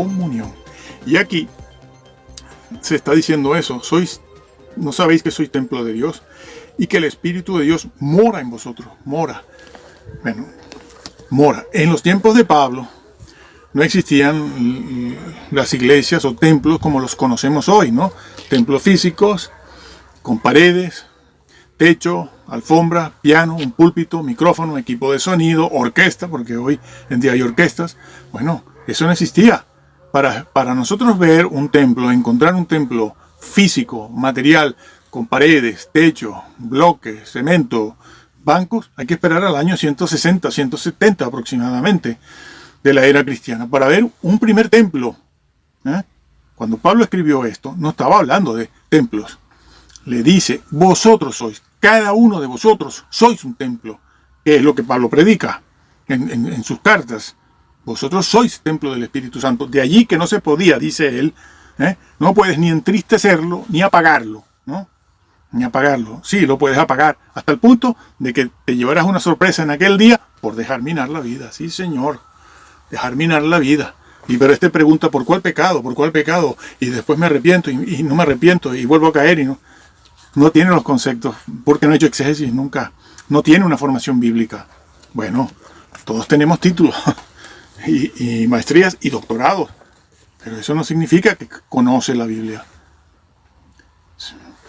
comunión. Y aquí se está diciendo eso, ¿no sabéis que sois templo de Dios? Y que el Espíritu de Dios mora en vosotros, mora. Bueno, mora. En los tiempos de Pablo no existían las iglesias o templos como los conocemos hoy, ¿no? Templos físicos, con paredes, techo, alfombra, piano, un púlpito, micrófono, equipo de sonido, orquesta, porque hoy en día hay orquestas. Bueno, eso no existía. Para nosotros ver un templo, encontrar un templo físico, material, con paredes, techo, bloques, cemento, bancos, hay que esperar al año 160, 170 aproximadamente de la era cristiana para ver un primer templo. Cuando Pablo escribió esto, no estaba hablando de templos. Le dice, vosotros sois, cada uno de vosotros sois un templo, que es lo que Pablo predica en sus cartas. Vosotros sois templo del Espíritu Santo. De allí que no se podía, dice él, no puedes ni entristecerlo ni apagarlo, ¿no? Ni apagarlo. Sí, lo puedes apagar hasta el punto de que te llevarás una sorpresa en aquel día por dejar minar la vida. Sí, Señor, dejar minar la vida. Pero este pregunta, ¿por cuál pecado? ¿Por cuál pecado? Y después me arrepiento y no me arrepiento y vuelvo a caer y no tiene los conceptos, porque no ha hecho exégesis nunca. No tiene una formación bíblica. Bueno, todos tenemos títulos y maestrías y doctorados, pero eso no significa que conoce la Biblia.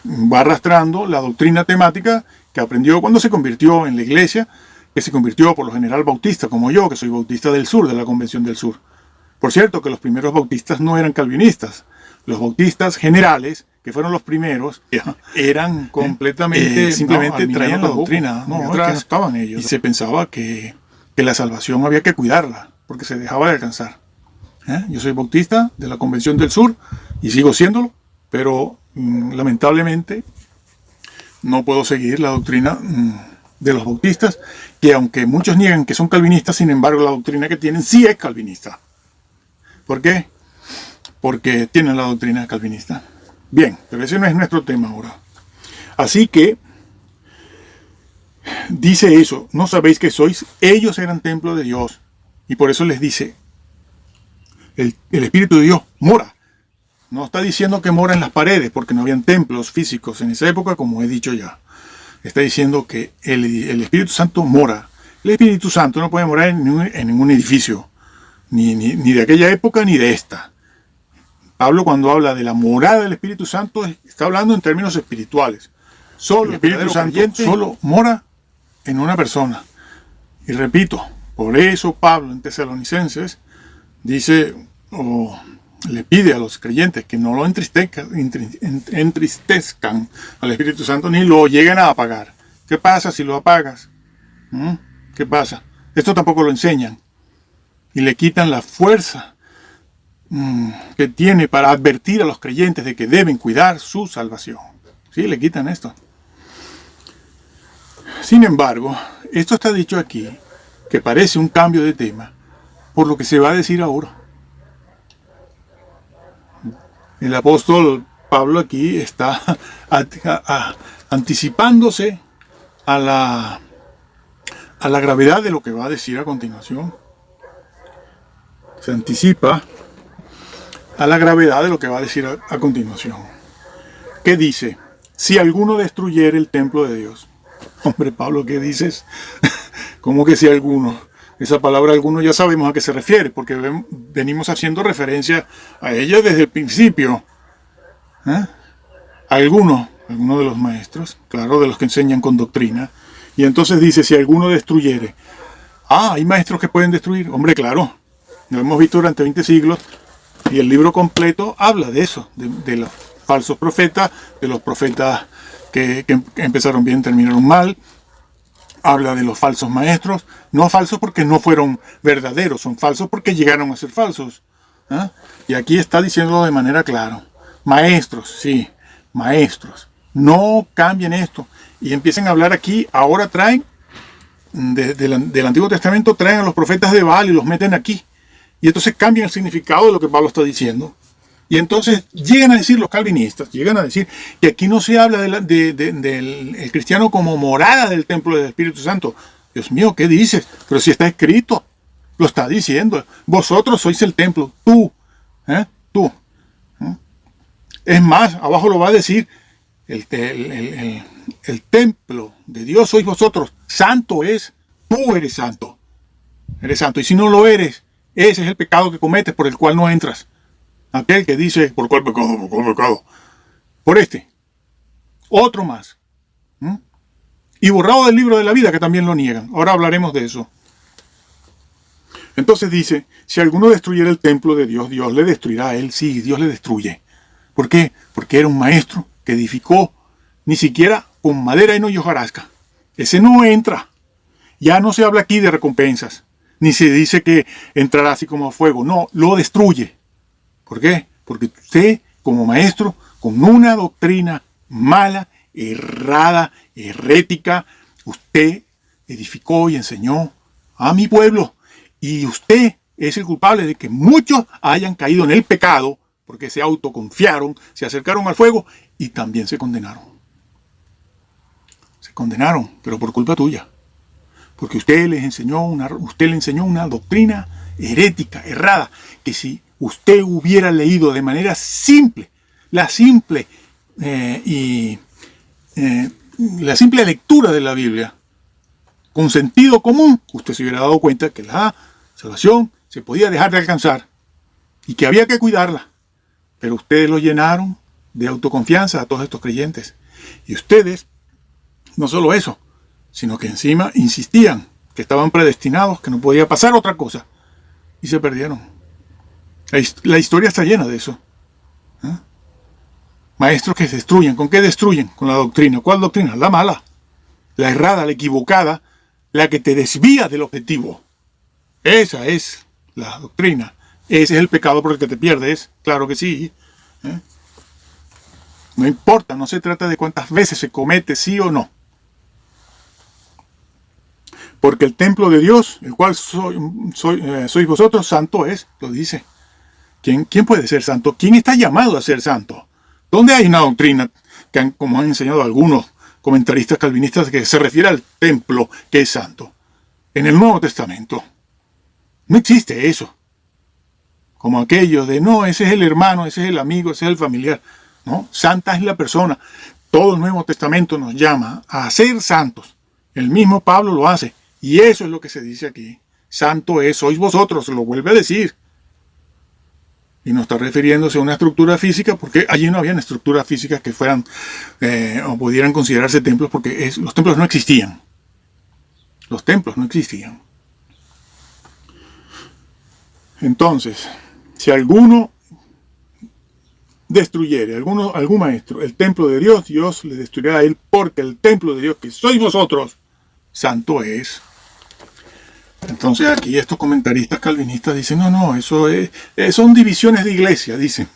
Va arrastrando la doctrina temática que aprendió cuando se convirtió en la iglesia, que se convirtió por lo general bautista, como yo, que soy bautista del sur, de la Convención del Sur. Por cierto, que los primeros bautistas no eran calvinistas. Los generales, que fueron los primeros, eran completamente, simplemente traían la doctrina, atrás, no estaban ellos. Y se pensaba que la salvación había que cuidarla, porque se dejaba de alcanzar. Yo soy bautista de la Convención del Sur, y sigo siéndolo, pero lamentablemente no puedo seguir la doctrina de los bautistas, que aunque muchos niegan que son calvinistas, sin embargo la doctrina que tienen sí es calvinista. ¿Por qué? Porque tienen la doctrina calvinista. Bien, pero ese no es nuestro tema ahora. Así que dice eso, no sabéis que sois, ellos eran templo de Dios, y por eso les dice, el Espíritu de Dios mora. No está diciendo que mora en las paredes, porque no habían templos físicos en esa época, como he dicho ya. Está diciendo que el Espíritu Santo mora. El Espíritu Santo no puede morar en ningún edificio, ni de aquella época ni de esta. Pablo, cuando habla de la morada del Espíritu Santo, está hablando en términos espirituales. Solo el Espíritu Santo solo mora en una persona. Y repito, por eso Pablo en Tesalonicenses dice, le pide a los creyentes que no lo entristezcan al Espíritu Santo ni lo lleguen a apagar. ¿Qué pasa si lo apagas? ¿Qué pasa? Esto tampoco lo enseñan. Y le quitan la fuerza que tiene para advertir a los creyentes de que deben cuidar su salvación. Sí, le quitan esto. Sin embargo, esto está dicho aquí, que parece un cambio de tema, por lo que se va a decir ahora. El apóstol Pablo aquí está anticipándose a la gravedad de lo que va a decir a continuación. Se anticipa a la gravedad de lo que va a decir a continuación. ¿Qué dice? Si alguno destruyere el templo de Dios. Hombre, Pablo, ¿qué dices? ¿Cómo que si alguno? Esa palabra alguno ya sabemos a qué se refiere, porque venimos haciendo referencia a ella desde el principio. Alguno de los maestros, claro, de los que enseñan con doctrina. Y entonces dice, si alguno destruyere. Hay maestros que pueden destruir. Hombre, claro, lo hemos visto durante 20 siglos, y el libro completo habla de eso, de los falsos profetas, de los profetas que empezaron bien, terminaron mal. Habla de los falsos maestros, no falsos porque no fueron verdaderos, son falsos porque llegaron a ser falsos. Y aquí está diciéndolo de manera clara. Maestros, sí, maestros, no cambien esto. Y empiezan a hablar aquí, ahora traen, del Antiguo Testamento, traen a los profetas de Baal y los meten aquí. Y entonces cambian el significado de lo que Pablo está diciendo. Y entonces llegan a decir los calvinistas, llegan a decir que aquí no se habla del cristiano como morada del templo del Espíritu Santo. Dios mío, ¿qué dices? Pero si está escrito, lo está diciendo. Vosotros sois el templo, tú, Tú. Es más, abajo lo va a decir, el templo de Dios sois vosotros. Santo es, tú eres santo. Eres santo. Y si no lo eres, ese es el pecado que cometes por el cual no entras. Aquel que dice, ¿por cuál pecado? ¿Por cuál pecado? Por este. Otro más. Y borrado del libro de la vida, que también lo niegan. Ahora hablaremos de eso. Entonces dice, si alguno destruyera el templo de Dios, Dios le destruirá a él. Sí, Dios le destruye. ¿Por qué? Porque era un maestro que edificó ni siquiera con madera y hojarasca. Ese no entra. Ya no se habla aquí de recompensas. Ni se dice que entrará así como a fuego. No, lo destruye. ¿Por qué? Porque usted, como maestro, con una doctrina mala, errada, herética, usted edificó y enseñó a mi pueblo. Y usted es el culpable de que muchos hayan caído en el pecado, porque se autoconfiaron, se acercaron al fuego y también se condenaron. Se condenaron, pero por culpa tuya. Porque usted le enseñó una doctrina herética, errada, que si usted hubiera leído de manera simple, la simple lectura de la Biblia, con sentido común, usted se hubiera dado cuenta que la salvación se podía dejar de alcanzar y que había que cuidarla. Pero ustedes lo llenaron de autoconfianza a todos estos creyentes. Y ustedes, no solo eso, sino que encima insistían que estaban predestinados, que no podía pasar otra cosa. Y se perdieron. La historia está llena de eso. Maestros que se destruyen. ¿Con qué destruyen? Con la doctrina. ¿Cuál doctrina? La mala. La errada, la equivocada, la que te desvía del objetivo. Esa es la doctrina. Ese es el pecado por el que te pierdes. Claro que sí. No importa, no se trata de cuántas veces se comete, sí o no. Porque el templo de Dios, el cual sois vosotros, santo es, lo dice. ¿Quién puede ser santo? ¿Quién está llamado a ser santo? ¿Dónde hay una doctrina como han enseñado algunos comentaristas calvinistas, que se refiere al templo que es santo? En el Nuevo Testamento no existe eso. Como aquello de, no, ese es el hermano, ese es el amigo, ese es el familiar. No, santa es la persona. Todo el Nuevo Testamento nos llama a ser santos. El mismo Pablo lo hace. Y eso es lo que se dice aquí. Santo es, sois vosotros, lo vuelve a decir. Y no está refiriéndose a una estructura física, porque allí no habían estructuras físicas que fueran o pudieran considerarse templos, porque los templos no existían. Los templos no existían. Entonces, si alguno destruyere, algún maestro, el templo de Dios, Dios le destruirá a él, porque el templo de Dios que sois vosotros, santo es. Entonces aquí estos comentaristas calvinistas dicen, no, eso son divisiones de iglesia, dicen.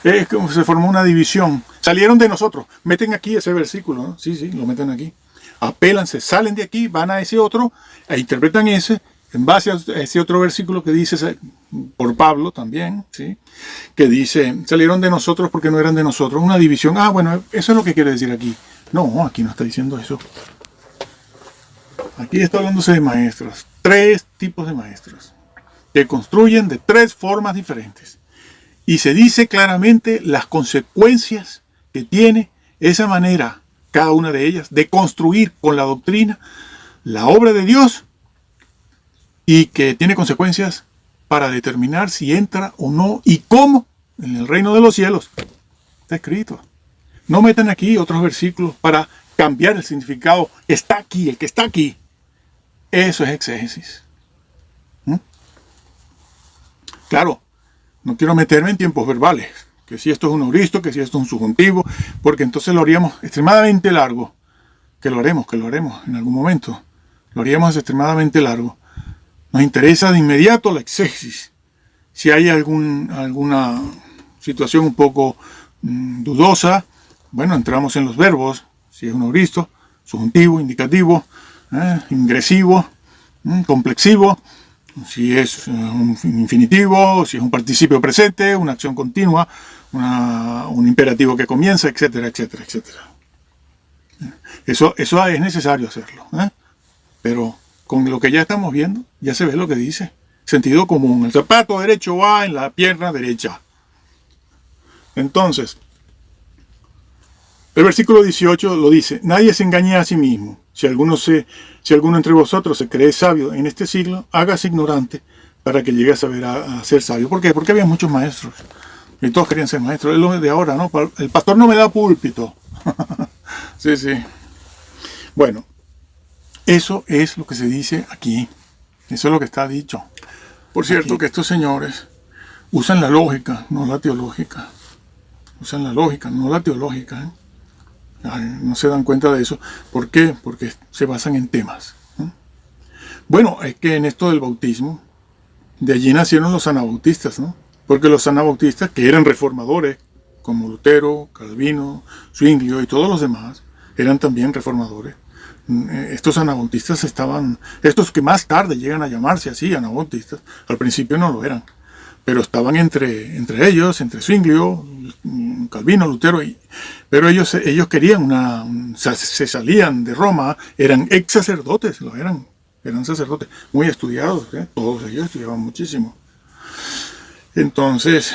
Es como se formó una división. Salieron de nosotros. Meten aquí ese versículo, ¿no? Sí, lo meten aquí. Apelan, se salen de aquí, van a ese otro, e interpretan ese, en base a ese otro versículo que dice por Pablo también, ¿sí? Que dice, salieron de nosotros porque no eran de nosotros. Una división. Bueno, eso es lo que quiere decir aquí. No, aquí no está diciendo eso. Aquí está hablándose de maestros. 3 tipos de maestros que construyen de 3 formas diferentes. Y se dice claramente las consecuencias que tiene esa manera, cada una de ellas, de construir con la doctrina la obra de Dios, y que tiene consecuencias para determinar si entra o no y cómo en el reino de los cielos. Está escrito. No metan aquí otros versículos para cambiar el significado. Está aquí, el que está aquí. Eso es exégesis. Claro, no quiero meterme en tiempos verbales, que si esto es un auristo, que si esto es un subjuntivo, porque entonces lo haríamos extremadamente largo, que lo haremos en algún momento, lo haríamos extremadamente largo. Nos interesa de inmediato la exégesis. Si hay alguna situación un poco dudosa, bueno, entramos en los verbos, si es un auristo, subjuntivo, indicativo, ingresivo, complexivo, si es un infinitivo, si es un participio presente, una acción continua, un imperativo que comienza, etcétera, etcétera, etcétera. Eso es necesario hacerlo, pero con lo que ya estamos viendo, ya se ve lo que dice. Sentido común. El zapato derecho va en la pierna derecha. Entonces, el versículo 18 lo dice: nadie se engañe a sí mismo. Si alguno entre vosotros se cree sabio en este siglo, hágase ignorante para que llegue a saber a ser sabio. ¿Por qué? Porque había muchos maestros. Y todos querían ser maestros. Es lo de ahora, ¿no? El pastor no me da púlpito. Sí, sí. Bueno, eso es lo que se dice aquí. Eso es lo que está dicho. Por cierto, que estos señores usan la lógica, no la teológica. Usan la lógica, no la teológica. Ay, no se dan cuenta de eso. ¿Por qué? Porque se basan en temas. Bueno, es que en esto del bautismo, de allí nacieron los anabautistas, ¿no? Porque los anabautistas, que eran reformadores, como Lutero, Calvino, Zwinglio y todos los demás, eran también reformadores. Estos anabautistas estos que más tarde llegan a llamarse así, anabautistas, al principio no lo eran, pero estaban entre ellos, entre Zwinglio, Calvino, Lutero, pero ellos querían se salían de Roma, eran ex sacerdotes, eran sacerdotes, muy estudiados, todos ellos estudiaban muchísimo. Entonces,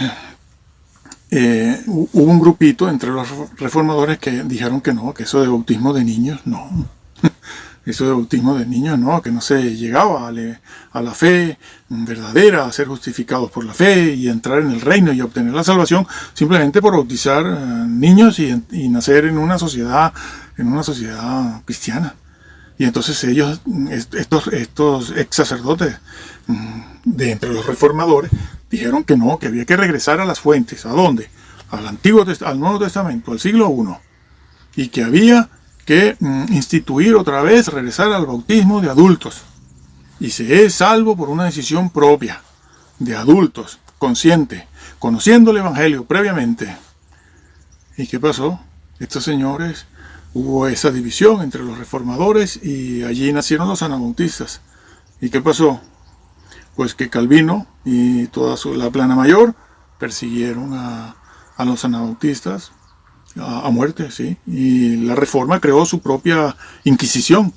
hubo un grupito entre los reformadores que dijeron que no, que eso de bautismo de niños, no. Eso de bautismo de niños, no, que no se llegaba a la fe verdadera, a ser justificados por la fe y entrar en el reino y obtener la salvación simplemente por bautizar niños y nacer en una sociedad cristiana. Y entonces estos ex sacerdotes de entre los reformadores dijeron que no, que había que regresar a las fuentes. ¿A dónde? Al Nuevo Testamento, al siglo I. Y que había que instituir otra vez, regresar al bautismo de adultos. Y se es salvo por una decisión propia, de adultos, consciente, conociendo el Evangelio previamente. ¿Y qué pasó? Estos señores, hubo esa división entre los reformadores y allí nacieron los anabautistas. ¿Y qué pasó? Pues que Calvino y toda la plana mayor persiguieron a los anabautistas a muerte, sí. Y la Reforma creó su propia Inquisición.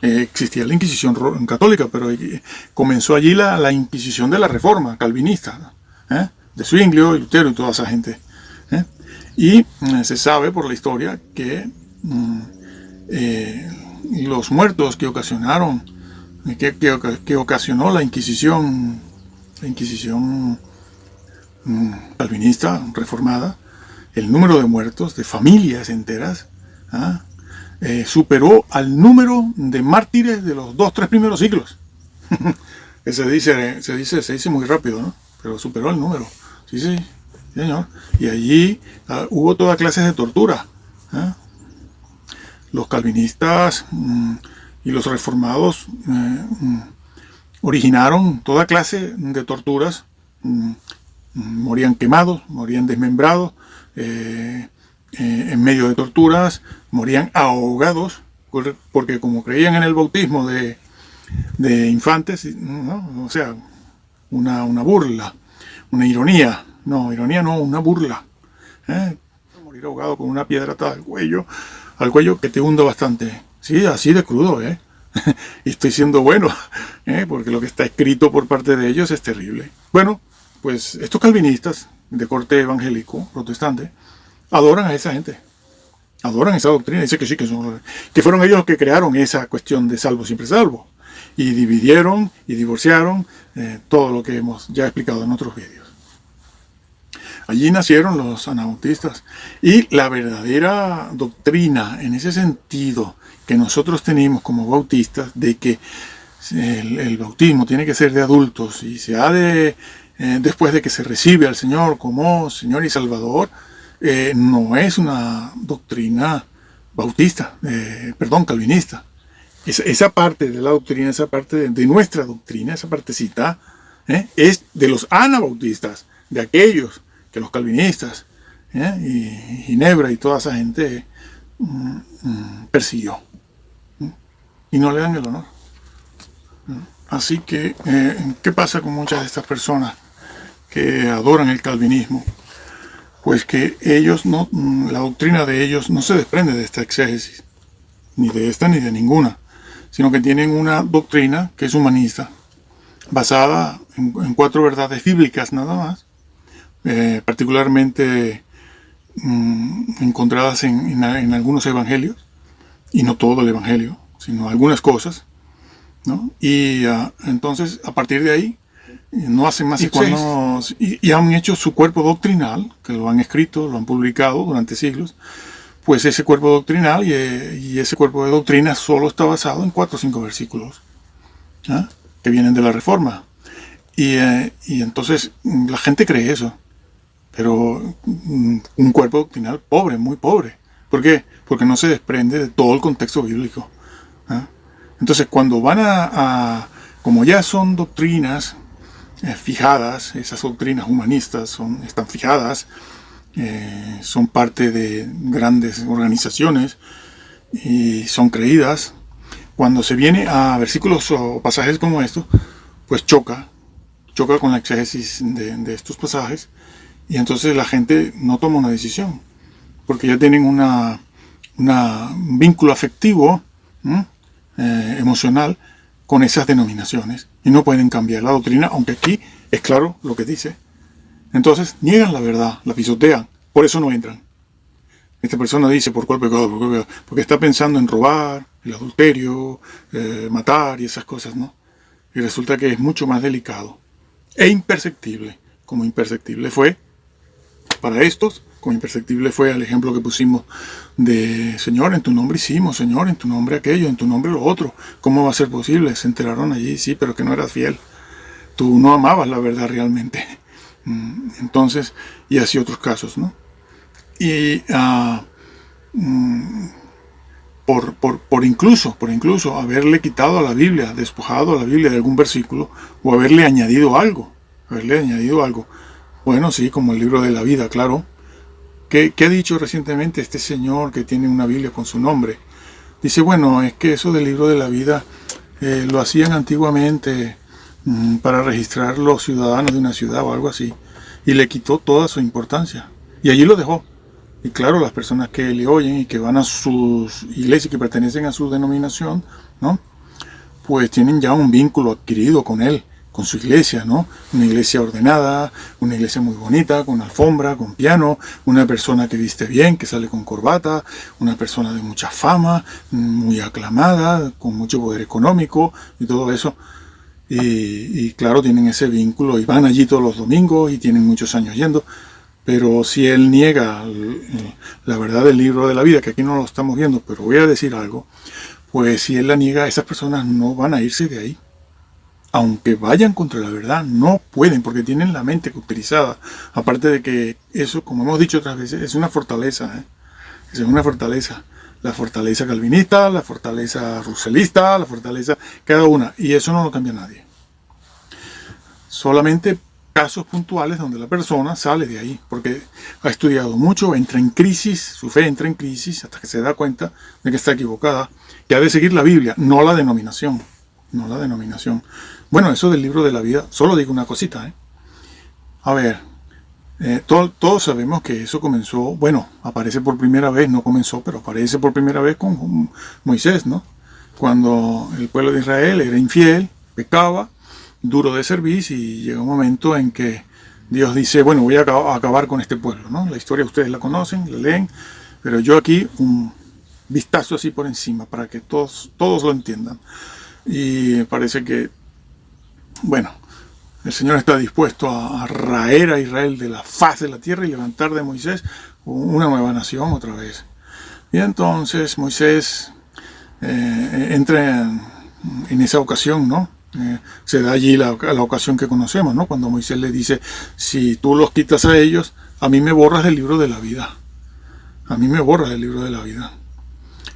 Existía la Inquisición católica, pero comenzó allí la Inquisición de la Reforma calvinista, de Zwinglio y Lutero y toda esa gente. Y se sabe por la historia que los muertos que ocasionaron, que ocasionó la Inquisición calvinista reformada, el número de muertos, de familias enteras, superó al número de mártires de los 2-3 primeros siglos. Se dice muy rápido, ¿no? Pero superó el número. Sí, señor. Y allí hubo toda clase de tortura. Los calvinistas y los reformados originaron toda clase de torturas. Morían quemados, morían desmembrados, en medio de torturas, morían ahogados, porque como creían en el bautismo de infantes, ¿no? O sea, una burla, una ironía, una burla. Morir ahogado con una piedra atada al cuello que te hunda bastante. Sí, así de crudo, y estoy siendo bueno, porque lo que está escrito por parte de ellos es terrible. Bueno, pues estos calvinistas de corte evangélico, protestante, adoran a esa gente, adoran esa doctrina, dicen que sí, que fueron ellos los que crearon esa cuestión de salvo siempre salvo, y dividieron y divorciaron todo lo que hemos ya explicado en otros vídeos. Allí nacieron los anabautistas, y la verdadera doctrina en ese sentido que nosotros tenemos como bautistas, de que el bautismo tiene que ser de adultos y se ha de después de que se recibe al Señor como Señor y Salvador, no es una doctrina calvinista. Esa parte de la doctrina, esa parte de nuestra doctrina, esa partecita, es de los anabautistas, de aquellos que los calvinistas y Ginebra y toda esa gente persiguió. Y no le dan el honor. Así que, ¿qué pasa con muchas de estas personas que adoran el calvinismo? Pues que la doctrina de ellos no se desprende de esta exégesis, ni de esta ni de ninguna, sino que tienen una doctrina que es humanista. basada en 4 verdades bíblicas nada más, particularmente encontradas en algunos evangelios, y no todo el evangelio, sino algunas cosas, ¿no? Y entonces, a partir de ahí, no hacen más exégesis y han hecho su cuerpo doctrinal, que lo han escrito, lo han publicado durante siglos. Pues ese cuerpo doctrinal y ese cuerpo de doctrina solo está basado en 4 o 5 versículos, ¿ah?, que vienen de la Reforma. Y entonces la gente cree eso, pero un cuerpo doctrinal pobre, muy pobre. ¿Por qué? Porque no se desprende de todo el contexto bíblico, ¿ah? Entonces, cuando van como ya son doctrinas fijadas, esas doctrinas humanistas están fijadas, son parte de grandes organizaciones y son creídas, cuando se viene a versículos o pasajes como estos, pues choca con la exégesis de estos pasajes, y entonces la gente no toma una decisión, porque ya tienen un vínculo afectivo, emocional, con esas denominaciones, y no pueden cambiar la doctrina, aunque aquí es claro lo que dice. Entonces niegan la verdad, la pisotean, por eso no entran. Esta persona dice, ¿por cuál pecado? ¿Por cuál pecado? Porque está pensando en robar, el adulterio, matar y esas cosas, ¿no? Y resulta que es mucho más delicado e imperceptible, como imperceptible fue para estos, como imperceptible fue el ejemplo que pusimos de Señor, en tu nombre hicimos, Señor, en tu nombre aquello, en tu nombre lo otro. ¿Cómo va a ser posible? Se enteraron allí, sí, pero que no eras fiel. Tú no amabas la verdad realmente. Entonces, y así otros casos, ¿no? Y por incluso haberle quitado a la Biblia, despojado a la Biblia de algún versículo, o haberle añadido algo. Bueno, sí, como el libro de la vida, claro. ¿Qué ha dicho recientemente este señor que tiene una Biblia con su nombre? Dice, bueno, es que eso del libro de la vida lo hacían antiguamente para registrar los ciudadanos de una ciudad o algo así, y le quitó toda su importancia, y allí lo dejó. Y claro, las personas que le oyen y que van a sus iglesias, que pertenecen a su denominación, ¿no?, pues tienen ya un vínculo adquirido con él, con su iglesia, ¿no? Una iglesia ordenada, una iglesia muy bonita, con alfombra, con piano, una persona que viste bien, que sale con corbata, una persona de mucha fama, muy aclamada, con mucho poder económico y todo eso. Y claro, tienen ese vínculo y van allí todos los domingos y tienen muchos años yendo. Pero si él niega la verdad del libro de la vida, que aquí no lo estamos viendo, pero voy a decir algo, pues si él la niega, esas personas no van a irse de ahí. Aunque vayan contra la verdad, no pueden, porque tienen la mente cauterizada. Aparte de que eso, como hemos dicho otras veces, es una fortaleza, es una fortaleza. La fortaleza calvinista, la fortaleza ruselista, la fortaleza, cada una. Y eso no lo cambia nadie. Solamente casos puntuales donde la persona sale de ahí, porque ha estudiado mucho, entra en crisis, su fe entra en crisis, hasta que se da cuenta de que está equivocada, que ha de seguir la Biblia, no la denominación. No la denominación. Bueno, eso del libro de la vida, solo digo una cosita, A ver, todos sabemos que eso comenzó, bueno, aparece por primera vez, no comenzó, pero aparece por primera vez con Moisés, ¿no? Cuando el pueblo de Israel era infiel, pecaba, duro de servicio, y llega un momento en que Dios dice, bueno, voy a acabar con este pueblo, ¿no? La historia ustedes la conocen, la leen, pero yo aquí un vistazo así por encima para que todos lo entiendan. Y parece que, bueno, el Señor está dispuesto a raer a Israel de la faz de la tierra y levantar de Moisés una nueva nación otra vez. Y entonces Moisés entra en esa ocasión, ¿no? Se da allí la ocasión que conocemos, ¿no? Cuando Moisés le dice, si tú los quitas a ellos, a mí me borras del libro de la vida. A mí me borras del libro de la vida.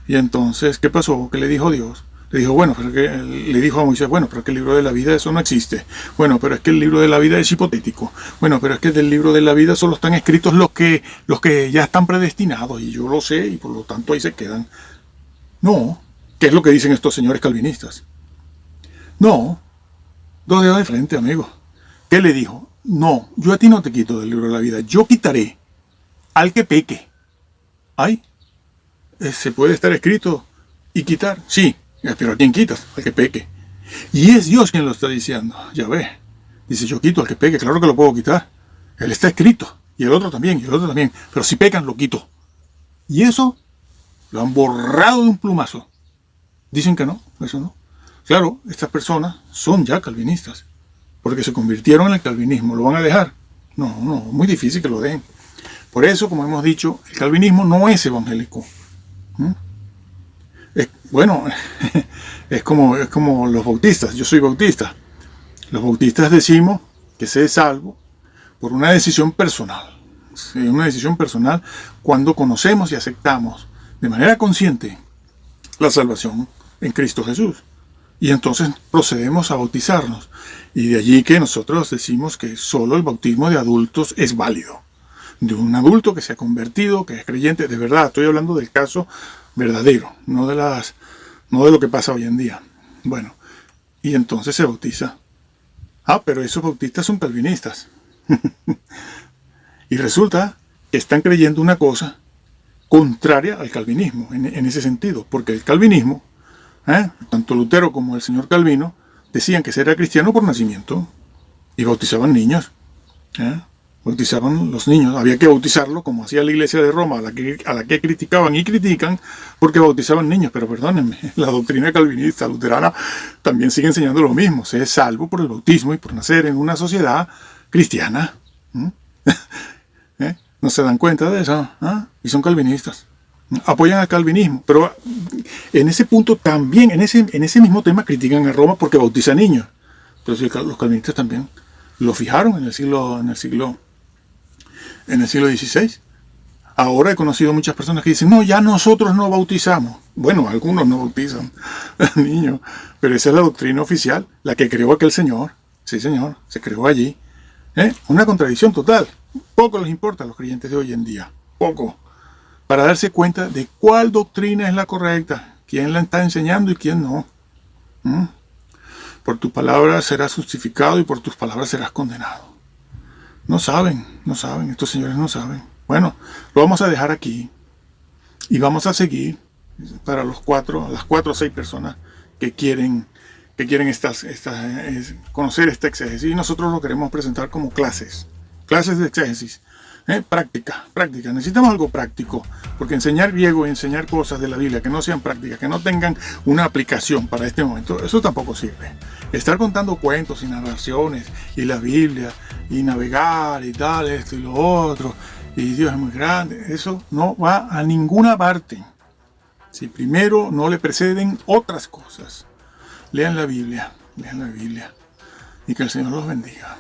Y entonces, ¿qué pasó? ¿Qué le dijo Dios? Le dijo, le dijo a Moisés, bueno, pero es que el libro de la vida eso no existe. Bueno, pero es que el libro de la vida es hipotético. Bueno, pero es que del libro de la vida solo están escritos los que ya están predestinados, y yo lo sé, y por lo tanto ahí se quedan. No, ¿qué es lo que dicen estos señores calvinistas? No, dos dedos de frente, amigo. ¿Qué le dijo? No, yo a ti no te quito del libro de la vida, yo quitaré al que peque. Ay, ¿se puede estar escrito y quitar? Sí. Pero ¿a quién quitas? Al que peque. Y es Dios quien lo está diciendo. Ya ve. Dice, yo quito al que peque, claro que lo puedo quitar. Él está escrito. Y el otro también, y el otro también. Pero si pecan, lo quito. Y eso lo han borrado de un plumazo. Dicen que no, eso no. Claro, estas personas son ya calvinistas. Porque se convirtieron en el calvinismo. ¿Lo van a dejar? No, muy difícil que lo dejen. Por eso, como hemos dicho, el calvinismo no es evangélico. Bueno, es como los bautistas. Yo soy bautista. Los bautistas decimos que se es salvo por una decisión personal. ¿Sí? Una decisión personal cuando conocemos y aceptamos de manera consciente la salvación en Cristo Jesús. Y entonces procedemos a bautizarnos. Y de allí que nosotros decimos que solo el bautismo de adultos es válido. De un adulto que se ha convertido, que es creyente, de verdad, estoy hablando del caso verdadero, no de lo que pasa hoy en día. Bueno, y entonces se bautiza. Pero esos bautistas son calvinistas. Y resulta que están creyendo una cosa contraria al calvinismo, en ese sentido, porque el calvinismo, tanto Lutero como el señor Calvino, decían que era cristiano por nacimiento y bautizaban niños. Bautizaban los niños, había que bautizarlo como hacía la iglesia de Roma, a la que criticaban y critican, porque bautizaban niños. Pero perdónenme, la doctrina calvinista luterana también sigue enseñando lo mismo: se es salvo por el bautismo y por nacer en una sociedad cristiana. ¿No se dan cuenta de eso? Y son calvinistas, apoyan al calvinismo, pero en ese punto también, en ese mismo tema, critican a Roma porque bautiza niños. Pero si los calvinistas también lo fijaron en el siglo XVI. Ahora he conocido muchas personas que dicen, no, ya nosotros no bautizamos. Bueno, algunos no bautizan niños, pero esa es la doctrina oficial, la que creó aquel señor. Sí, señor, se creó allí. Una contradicción total. Poco les importa a los creyentes de hoy en día. Poco. Para darse cuenta de cuál doctrina es la correcta, quién la está enseñando y quién no. Por tus palabras serás justificado y por tus palabras serás condenado. No saben, estos señores no saben. Bueno, lo vamos a dejar aquí y vamos a seguir para las 4 o 6 personas que quieren conocer esta exégesis, y nosotros lo queremos presentar como clases de exégesis. Práctica. Necesitamos algo práctico, porque enseñar griego y enseñar cosas de la Biblia que no sean prácticas, que no tengan una aplicación para este momento, eso tampoco sirve. Estar contando cuentos y narraciones y la Biblia y navegar y tal, esto y lo otro, y Dios es muy grande, eso no va a ninguna parte si primero no le preceden otras cosas. Lean la Biblia y que el Señor los bendiga.